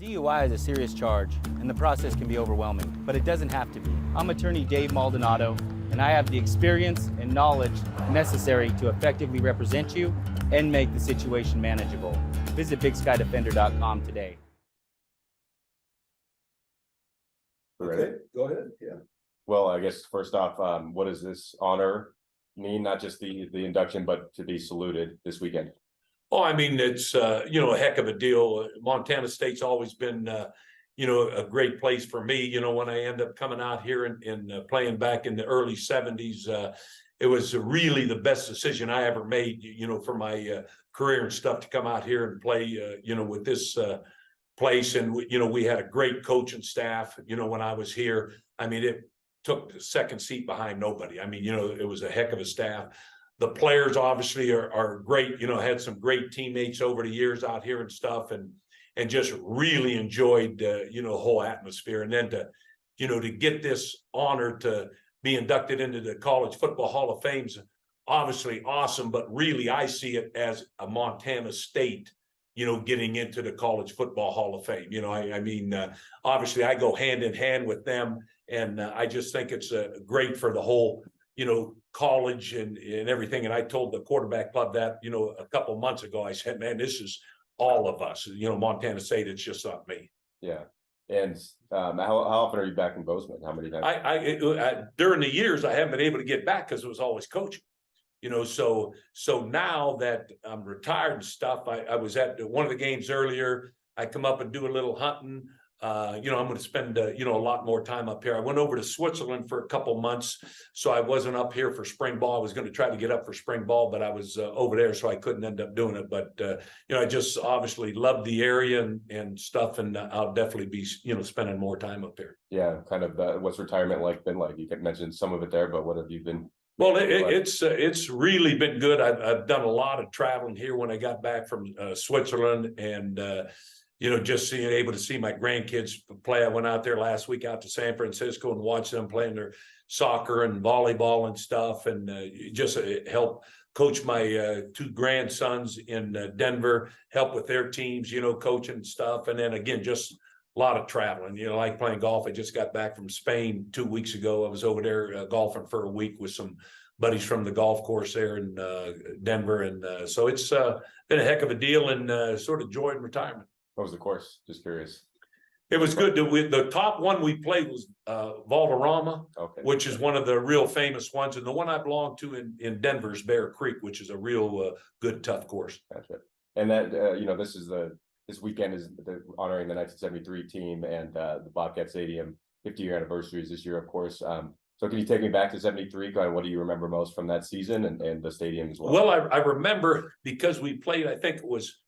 DUI is a serious charge, and the process can be overwhelming, but it doesn't have to be. I'm attorney Dave Maldonado, and I have the experience and knowledge necessary to effectively represent you and make the situation manageable. Visit BigSkyDefender.com today. Okay, go ahead. Yeah. Well, I guess first off, what does this honor mean? Not just the induction, but to be saluted this weekend. Oh, I mean, it's a heck of a deal. Montana State's always been a great place for me. When I end up coming out here and playing back in the early 70s, it was really the best decision I ever made, for my career and stuff, to come out here and play with this place. And we had a great coaching staff. When I was here, I mean, it took the second seat behind nobody. I mean, it was a heck of a staff. The players obviously are great, had some great teammates over the years out here and stuff, and just really enjoyed the whole atmosphere. And then to get this honor to be inducted into the College Football Hall of Fame's obviously awesome, but really I see it as a Montana State getting into the College Football Hall of Fame. I mean, obviously I go hand in hand with them, and I just think it's great for the whole college and everything. And I told the quarterback club that a couple months ago. I said, man, this is all of us, Montana State. It's just not me. Yeah. And how often are you back in Bozeman? How many times? I during the years I haven't been able to get back because it was always coaching. So now that I'm retired and stuff, I was at one of the games earlier. I come up and do a little hunting. I'm going to spend a lot more time up here. I went over to Switzerland for a couple months, so I wasn't up here for spring ball. I was going to try to get up for spring ball, but I was over there, so I couldn't end up doing it. But I just obviously love the area and stuff, and I'll definitely be spending more time up here. Yeah, kind of. What's retirement been like? You could mention some of it there, but what have you been? Well, it's really been good. I've done a lot of traveling here when I got back from Switzerland, and just able to see my grandkids play. I went out there last week out to San Francisco and watched them playing their soccer and volleyball and stuff, and just help coach my two grandsons in Denver, help with their teams, coaching and stuff. And then again, just a lot of traveling, like playing golf. I just got back from Spain 2 weeks ago. I was over there golfing for a week with some buddies from the golf course there in Denver. And so it's been a heck of a deal, and sort of enjoying retirement. What was the course? Just curious. It was good. The top one we played was Valderrama, okay, which is one of the real famous ones. And the one I belong to in Denver is Bear Creek, which is a real good, tough course. Gotcha. And that, this weekend is honoring the 1973 team, and the Bobcat Stadium 50-year anniversary is this year, of course. So can you take me back to 73? What do you remember most from that season and the stadium as well? Well, I remember because we played, I think it was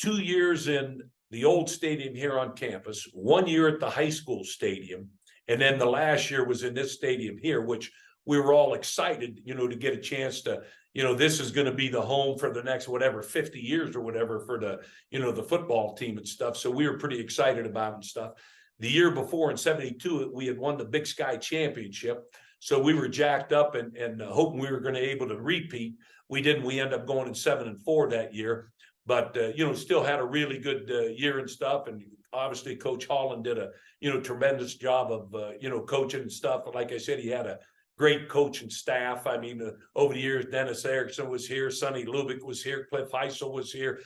2 years in the old stadium here on campus, 1 year at the high school stadium, and then the last year was in this stadium here, which we were all excited, to get a chance to, this is going to be the home for the next, 50 years or whatever for the, the football team and stuff. So we were pretty excited about it and stuff. The year before in 72, we had won the Big Sky Championship. So we were jacked up and hoping we were going to be able to repeat. We didn't. We ended up going in 7-4 that year. But, still had a really good year and stuff. And obviously Coach Holland did a, tremendous job of, coaching and stuff. But like I said, he had a great coaching staff. I mean, over the years, Dennis Erickson was here, Sonny Lubick was here, Cliff Heisel was here,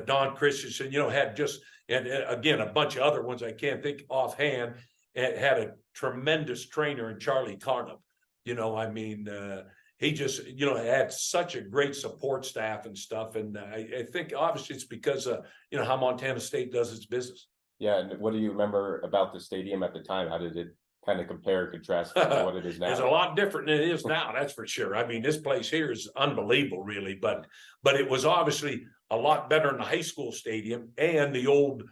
Don Christensen, had just, and again, a bunch of other ones I can't think offhand, had a tremendous trainer in Charlie Carnap. He just, had such a great support staff and stuff. And I think obviously it's because of, how Montana State does its business. Yeah. And what do you remember about the stadium at the time? How did it kind of compare, contrast to what it is now? It's a lot different than it is now, that's for sure. I mean, this place here is unbelievable, really. But it was obviously a lot better than the high school stadium and the old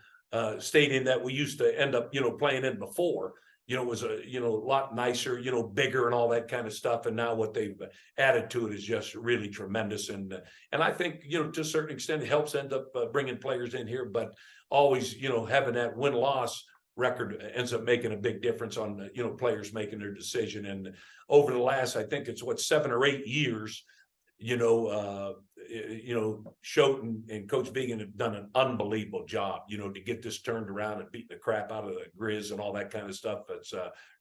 stadium that we used to end up, playing in before. It was a lot nicer, bigger and all that kind of stuff. And now what they've added to it is just really tremendous. And I think, to a certain extent, it helps end up bringing players in here. But always, having that win-loss record ends up making a big difference on, players making their decision. And over the last, I think it's 7 or 8 years, Schoten and Coach Vegan have done an unbelievable job, to get this turned around and beating the crap out of the Grizz and all that kind of stuff. It's,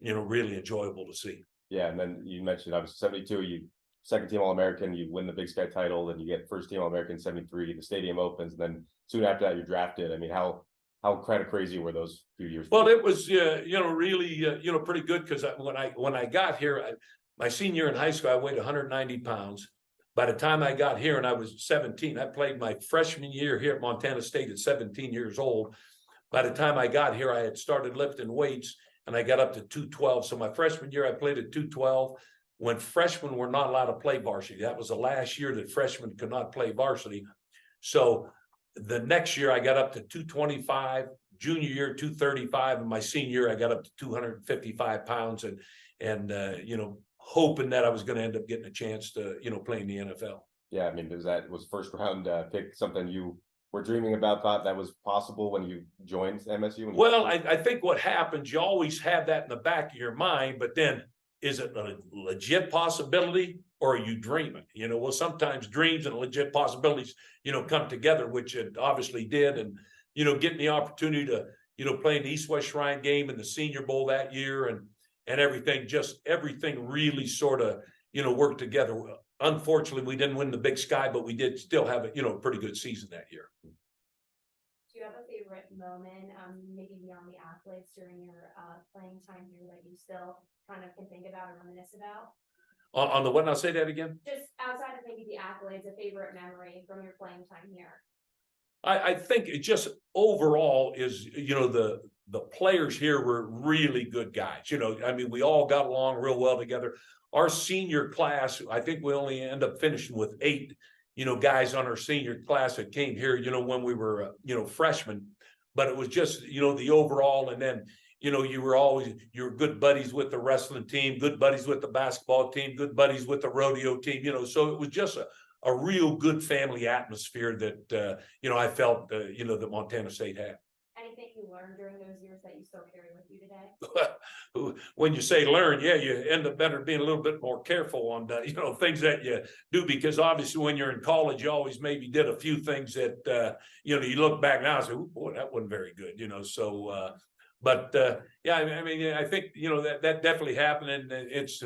really enjoyable to see. Yeah, and then you mentioned obviously 72, you second team All-American, you win the Big Sky title, then you get first team All-American 73, the stadium opens, and then soon after that you're drafted. I mean, how kind of crazy were those few years? Well, it was, really, pretty good, because when I got here, my senior year in high school, I weighed 190 pounds. By the time I got here and I was 17, I played my freshman year here at Montana State at 17 years old. By the time I got here, I had started lifting weights and I got up to 212. So my freshman year, I played at 212. When freshmen were not allowed to play varsity, that was the last year that freshmen could not play varsity. So the next year I got up to 225, junior year 235, and my senior year I got up to 255 pounds, and hoping that I was going to end up getting a chance to play in the NFL. Yeah, I mean, was first round pick something you were dreaming about, thought that was possible when you joined MSU? Well, I think what happens, you always have that in the back of your mind, but then is it a legit possibility or are you dreaming? Well, sometimes dreams and legit possibilities, come together, which it obviously did. And, getting the opportunity to, play in the East-West Shrine game in the Senior Bowl that year and everything really sort of, worked together. Unfortunately, we didn't win the Big Sky, but we did still have a, pretty good season that year. Do you have a favorite moment, maybe beyond the accolades during your playing time here that you still kind of can think about or reminisce about? On the what? I'll say that again. Just outside of maybe the accolades, a favorite memory from your playing time here. I think it just overall is, the players here were really good guys. We all got along real well together. Our senior class, I think we only end up finishing with 8, guys on our senior class that came here, when we were, freshmen. But it was just, the overall, and then, you were good buddies with the wrestling team, good buddies with the basketball team, good buddies with the rodeo team, so it was just a real good family atmosphere that, I felt, that Montana State had. Anything you learned during those years that you still carry with you today? When you say learn, yeah, you end up better being a little bit more careful on, things that you do, because obviously when you're in college, you always maybe did a few things that, you look back now and say, oh, boy, that wasn't very good, so, yeah, I think, that definitely happened, and it's,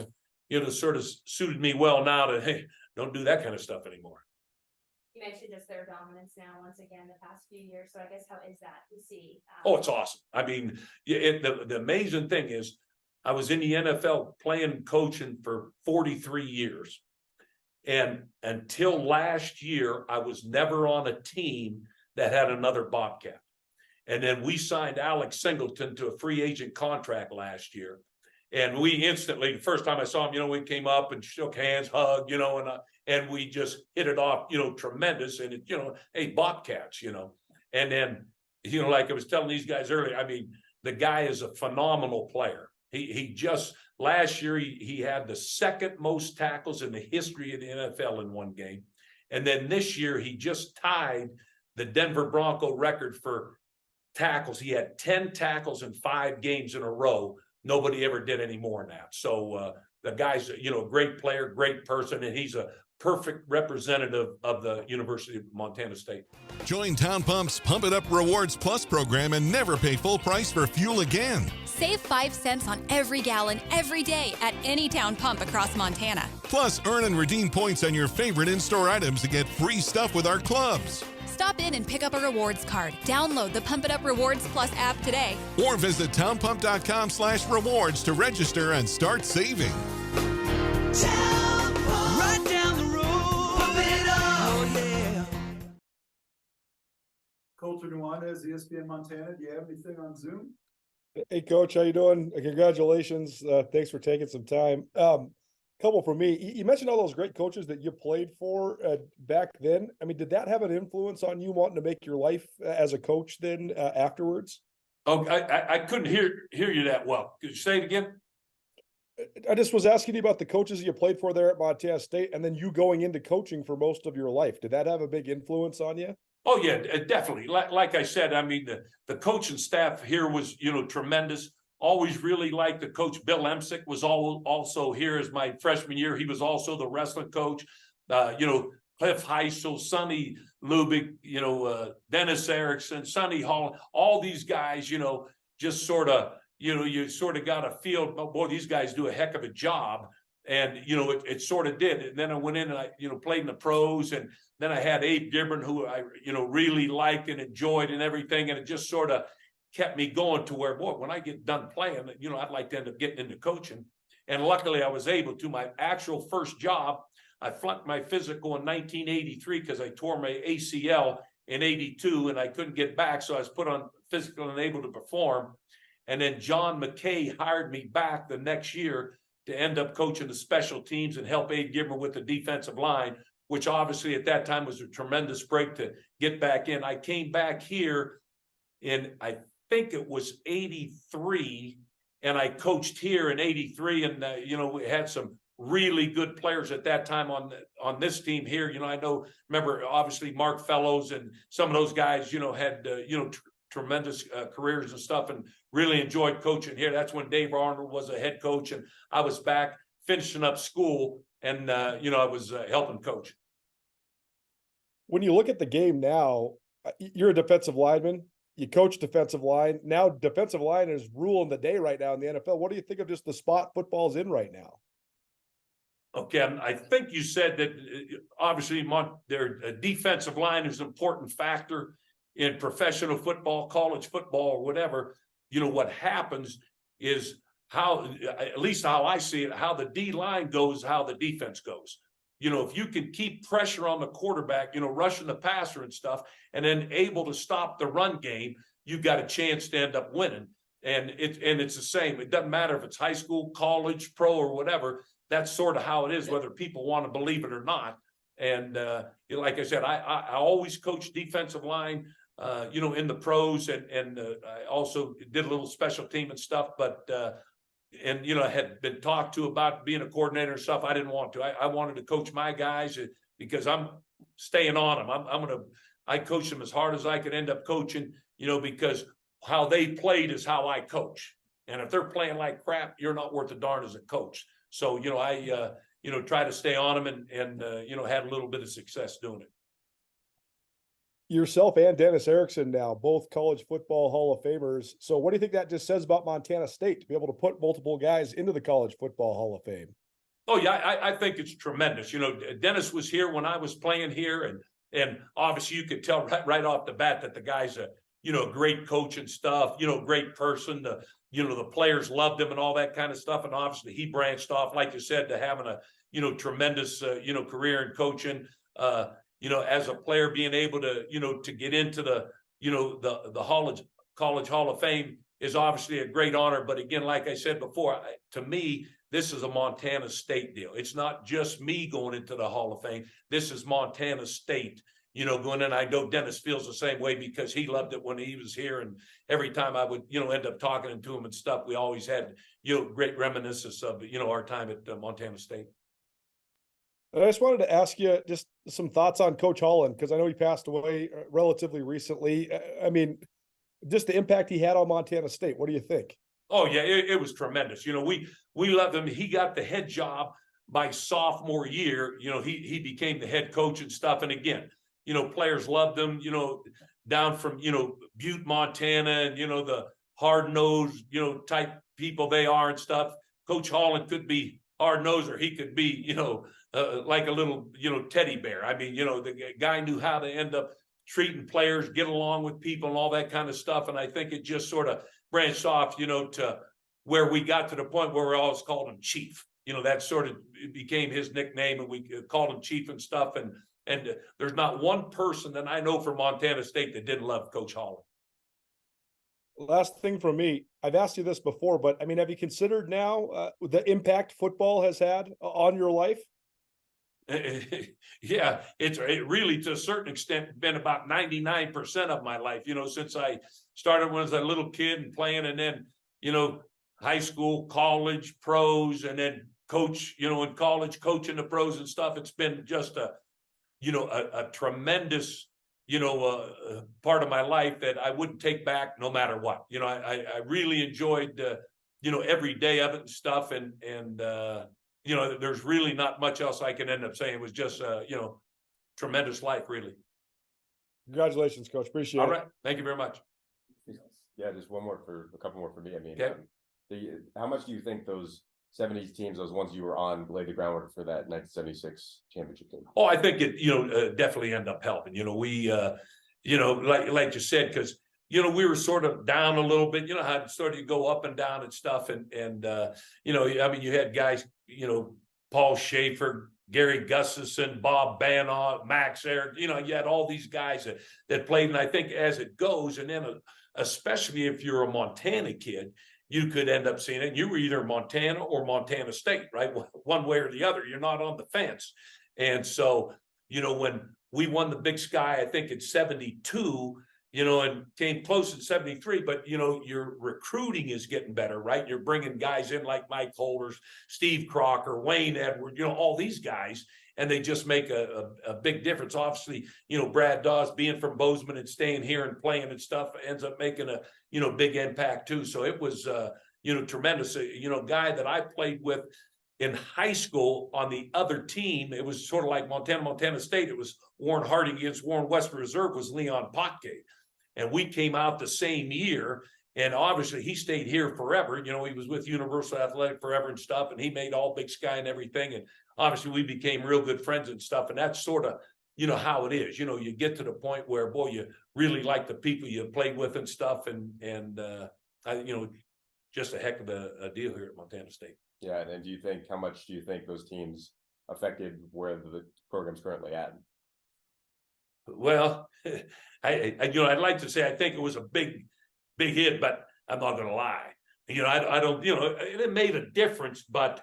sort of suited me well now to, hey, don't do that kind of stuff anymore. You mentioned just their dominance now, once again, the past few years. So I guess, how is that to see? Oh, it's awesome. The amazing thing is I was in the NFL playing, coaching for 43 years. And until last year, I was never on a team that had another Bobcat. And then we signed Alex Singleton to a free agent contract last year. And we instantly, the first time I saw him, we came up and shook hands, hugged, and we just hit it off, tremendous. And, hey, Bobcats, and then, like I was telling these guys earlier, the guy is a phenomenal player. He just, last year, he had the second most tackles in the history of the NFL in one game. And then this year, he just tied the Denver Bronco record for tackles. He had 10 tackles in 5 games in a row. Nobody ever did any more than that. So the guy's, a great player, great person, and he's a perfect representative of the University of Montana State. Join Town Pump's Pump It Up Rewards Plus program and never pay full price for fuel again. Save 5 cents on every gallon every day at any Town Pump across Montana. Plus, earn and redeem points on your favorite in-store items to get free stuff with our clubs. Stop in and pick up a rewards card. Download the Pump It Up Rewards Plus app today. Or visit townpump.com/rewards to register and start saving. Town Pump. Right down the road. Pump it up. Oh, yeah. Colter Nuanez, ESPN Montana. Do you have anything on Zoom? Hey, Coach, how you doing? Congratulations. Thanks for taking some time. Couple for me. You mentioned all those great coaches that you played for back then. Did that have an influence on you wanting to make your life as a coach then afterwards? Oh, I couldn't hear you that well. Could you say it again? I just was asking you about the coaches you played for there at Montana State, and then you going into coaching for most of your life. Did that have a big influence on you? Oh, yeah, definitely. Like I said, the coaching staff here was, tremendous. Always really liked the coach. Bill Emsick was also here as my freshman year. He was also the wrestling coach. Cliff Heisel, Sonny Lubick, Dennis Erickson, Sonny Hall, all these guys, just sort of, you sort of got a feel, oh, boy, these guys do a heck of a job. And, it sort of did. And then I went in and I, played in the pros. And then I had Abe Gibbon, who I, really liked and enjoyed and everything. And it just sort of kept me going to where, boy, when I get done playing, I'd like to end up getting into coaching. And luckily I was able to. My actual first job, I flunked my physical in 1983 because I tore my ACL in 82 and I couldn't get back. So I was put on physical and able to perform. And then John McKay hired me back the next year to end up coaching the special teams and help Abe Gibber with the defensive line, which obviously at that time was a tremendous break to get back in. I came back here in, I think it was 83, and I coached here in 83. And, we had some really good players at that time on this team here. I remember obviously Mark Fellows and some of those guys, had, tremendous careers and stuff, and really enjoyed coaching here. That's when Dave Arnold was a head coach, and I was back finishing up school, and I was helping coach. When you look at the game now, you're a defensive lineman. You coach defensive line. Now defensive line is ruling the day right now in the NFL. What do you think of just the spot football's in right now? Okay, I think you said that obviously their defensive line is an important factor in professional football, college football, or whatever. What happens is how, at least how I see it, how the D line goes, how the defense goes. If you can keep pressure on the quarterback, rushing the passer and stuff, and then able to stop the run game, you've got a chance to end up winning. And it's the same. It doesn't matter if it's high school, college, pro, or whatever. That's sort of how it is, whether people want to believe it or not. And like I said, I always coach defensive line, in the pros, and I also did a little special team and stuff. But I had been talked to about being a coordinator and stuff. I didn't want to. I wanted to coach my guys because I'm staying on them. I coach them as hard as I could end up coaching, because how they played is how I coach. And if they're playing like crap, you're not worth a darn as a coach. So, I try to stay on them and had a little bit of success doing it. Yourself and Dennis Erickson now, both college football Hall of Famers. So what do you think that just says about Montana State to be able to put multiple guys into the College Football Hall of Fame? Oh, yeah, I think it's tremendous. Dennis was here when I was playing here, and obviously you could tell right off the bat that the guy's a great coach and stuff, great person. The players loved him and all that kind of stuff. And obviously he branched off, like you said, to having a, tremendous, career in coaching, as a player, being able to, to get into the, the College Hall of Fame is obviously a great honor. But again, like I said before, to me, this is a Montana State deal. It's not just me going into the Hall of Fame. This is Montana State, going in. I know Dennis feels the same way because he loved it when he was here. And every time I would, end up talking to him and stuff, we always had, great reminiscence of, our time at Montana State. And I just wanted to ask you just some thoughts on Coach Holland, because I know he passed away relatively recently. I mean, just the impact he had on Montana State. What do you think? Oh, yeah, it was tremendous. We loved him. He got the head job my sophomore year. He became the head coach and stuff. And again, players loved him, down from, Butte, Montana, and, the hard-nosed, type people they are and stuff. Coach Holland could be hard-nosed, or he could be, like a little, teddy bear. I mean, the guy knew how to end up treating players, get along with people and all that kind of stuff. And I think it just sort of branched off, to where we got to the point where we always called him Chief. That sort of became his nickname, and we called him Chief and stuff. And there's not one person that I know from Montana State that didn't love Coach Holland. Last thing from me, I've asked you this before, but I mean, have you considered now the impact football has had on your life? Yeah, it really, to a certain extent, been about 99% of my life, since I started when I was a little kid and playing, and then, high school, college, pros, and then coach, in college, coaching the pros and stuff. It's been just a tremendous, part of my life that I wouldn't take back no matter what. I really enjoyed, every day of it and stuff. And there's really not much else I can end up saying. It was just, tremendous life, really. Congratulations, coach. Appreciate All it. right, thank you very much. Yeah, just a couple more for me. I mean, Okay. how much do you think those 70s teams, those ones you were on, laid the groundwork for that 1976 championship team? Oh, I think it, definitely end up helping. We, like you said, because we were sort of down a little bit. You know how it started to go up and down and stuff, and I mean, you had guys, Paul Schaefer, Gary Gustafson, Bob Banoff, Max Eric. You had all these guys that played, and I think as it goes, and then especially if you're a Montana kid, you could end up seeing it. You were either Montana or Montana State, right? One way or the other. You're not on the fence. And so, when we won the Big Sky, I think in 72, and came close in 73, but, your recruiting is getting better, right? You're bringing guys in like Mike Holders, Steve Crocker, Wayne Edward, all these guys, and they just make a big difference. Obviously, Brad Dawes being from Bozeman and staying here and playing and stuff ends up making a, big impact too. So it was, tremendous. Guy that I played with in high school on the other team, it was sort of like Montana State. It was Warren Harding against Warren Western Reserve was Leon Potke. And we came out the same year. And obviously he stayed here forever. He was with Universal Athletic forever and stuff. And he made all Big Sky and everything. And obviously we became real good friends and stuff. And that's sort of, how it is. You get to the point where, boy, you really like the people you played with and stuff. And just a heck of a deal here at Montana State. Yeah, and how much do you think those teams affected where the program's currently at? Well, I'd like to say I think it was a big hit, but I'm not going to lie. I don't. It made a difference, but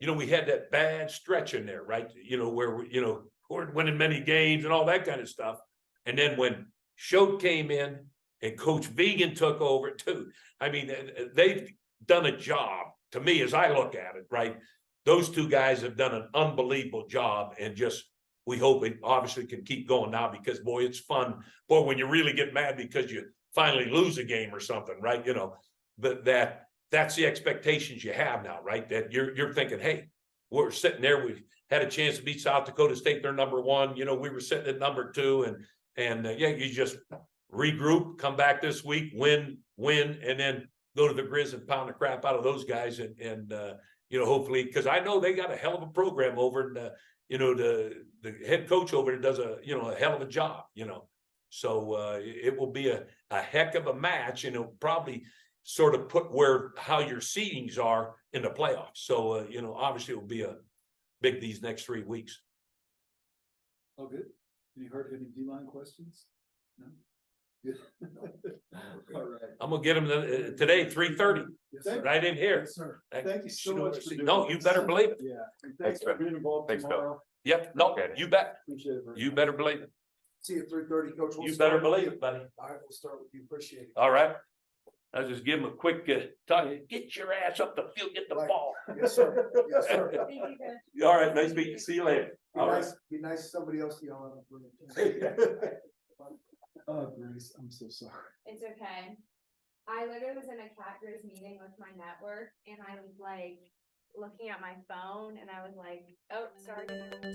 we had that bad stretch in there, right? Where we weren't winning many games and all that kind of stuff. And then when Schote came in and Coach Vegan took over too. I mean, they've done a job to me as I look at it, right? Those two guys have done an unbelievable job, and just we hope it obviously can keep going now, because boy, it's fun. Boy, when you really get mad because you finally lose a game or something, right? But that's the expectations you have now, right? That you're thinking, hey, we're sitting there, we had a chance to beat South Dakota State, they're number one. We were sitting at number two, and you just regroup, come back this week, win, and then go to the Grizz and pound the crap out of those guys, and hopefully, because I know they got a hell of a program over, and the head coach over there does a hell of a job, so it will be a heck of a match, and it'll probably sort of put how your seedings are in the playoffs. So obviously it will be a big these next 3 weeks. Oh, good. You heard any D-line questions? No? Good. All right. I'm gonna get them today, 3:30, Yes, sir. right in here. Yes, sir. Thank you so much for doing No, you this. better believe it. Yeah. And Thanks, thanks for Phil. being involved Thanks, Phil. tomorrow. Yep, no, you bet. Appreciate it. very You much. better believe it. See you at 3:30, Coach. We'll You start better with believe you. it, buddy. All right, we'll start with you. Appreciate it. All right. I'll just give him a quick talk. Get your ass up the field, get the Right. ball. Yes, sir. Yes, sir. Thank you, Coach. All right, nice meeting you. See you later. Be All right. nice, be nice to somebody else yelling at me. Oh, Grace, I'm so sorry. It's okay. I literally was in a Cat Grizz meeting with my network, and I was like looking at my phone, and I was like, oh, sorry.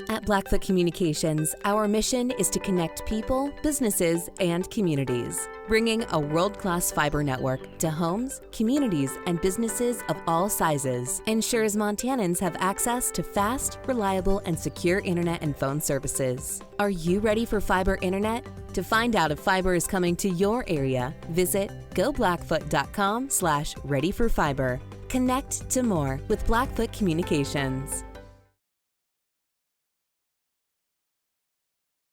At Blackfoot Communications, our mission is to connect people, businesses, and communities, bringing a world-class fiber network to homes, communities, and businesses of all sizes. Ensures Montanans have access to fast, reliable, and secure internet and phone services. Are you ready for fiber internet? To find out if fiber is coming to your area, visit goblackfoot.com/readyforfiber. Connect to more with Blackfoot Communications.